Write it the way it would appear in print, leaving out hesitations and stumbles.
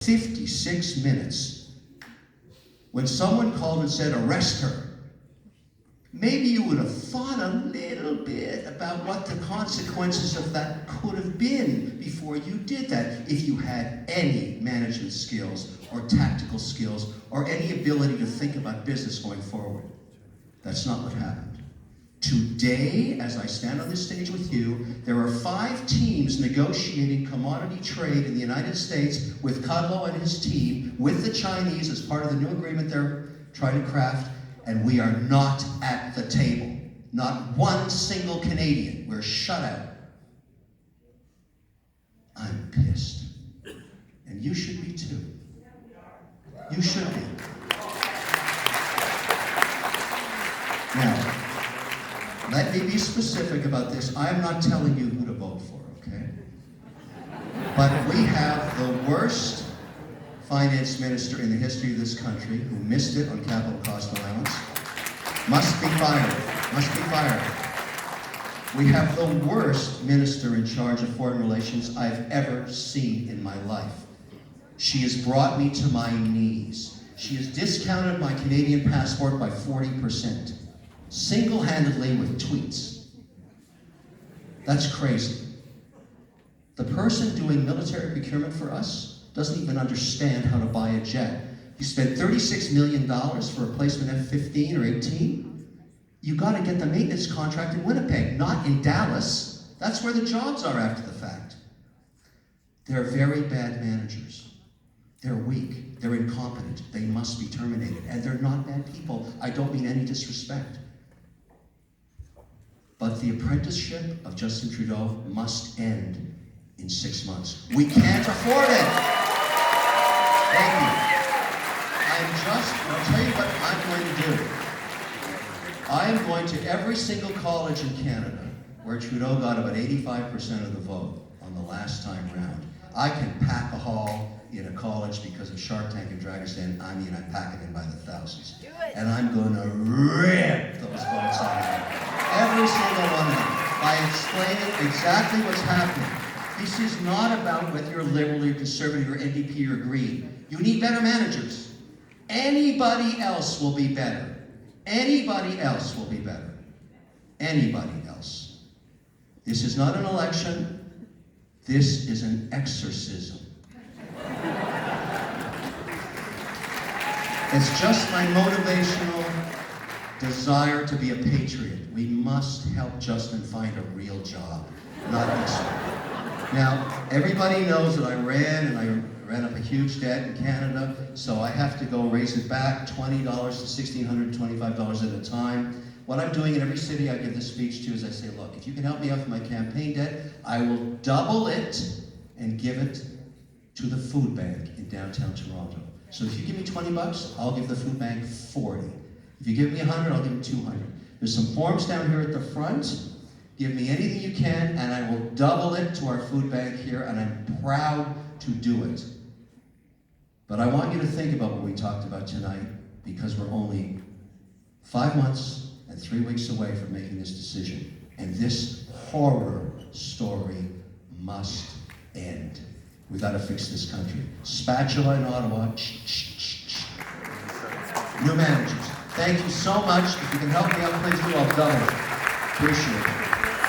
56 minutes. When someone called and said, arrest her, maybe you would have thought a little bit about what the consequences of that could have been before you did that, if you had any management skills or tactical skills or any ability to think about business going forward. That's not what happened. Today, as I stand on this stage with you, there are 5 teams negotiating commodity trade in the United States with Kudlow and his team, with the Chinese as part of the new agreement they're trying to craft, and we are not at the table. Not one single Canadian. We're shut out. I'm pissed. And you should be too. You should be. Now, let me be specific about this. I'm not telling you who to vote for, okay? But we have the worst finance minister in the history of this country who missed it on capital cost allowance. Must be fired. Must be fired. We have the worst minister in charge of foreign relations I've ever seen in my life. She has brought me to my knees. She has discounted my Canadian passport by 40%. Single-handedly with tweets. That's crazy. The person doing military procurement for us doesn't even understand how to buy a jet. You spent $36 million for a replacement F-15 or 18. You got to get the maintenance contract in Winnipeg, not in Dallas. That's where the jobs are after the fact. They're very bad managers. They're weak. They're incompetent. They must be terminated. And they're not bad people. I don't mean any disrespect. But the apprenticeship of Justin Trudeau must end in 6 months. We can't afford it. Thank you. I'll tell you what I'm going to do. I am going to every single college in Canada where Trudeau got about 85% of the vote on the last time round. I can pack a hall in a college because of Shark Tank and Dragon's Den. I mean, I pack it in by the thousands. And I'm going to rip those votes out of them. Every single one of them. By explaining exactly what's happening. This is not about whether you're liberal or conservative or NDP or Green. You need better managers. Anybody else will be better. Anybody else will be better. Anybody else. This is not an election. This is an exorcism. It's just my motivational desire to be a patriot. We must help Justin find a real job, not this one. Now, everybody knows that I ran up a huge debt in Canada, so I have to go raise it back, $20 to $1,625 at a time. What I'm doing in every city I give this speech to is I say, look, if you can help me out with my campaign debt, I will double it and give it to the food bank in downtown Toronto. So if you give me 20 bucks, I'll give the food bank 40. If you give me 100, I'll give them 200. There's some forms down here at the front. Give me anything you can, and I will double it to our food bank here, and I'm proud to do it. But I want you to think about what we talked about tonight, because we're only 5 months and 3 weeks away from making this decision. And this horror story must end. We've got to fix this country. Spatula in Ottawa. New managers. Thank you so much. If you can help me out, please do. I'll double it. Appreciate it.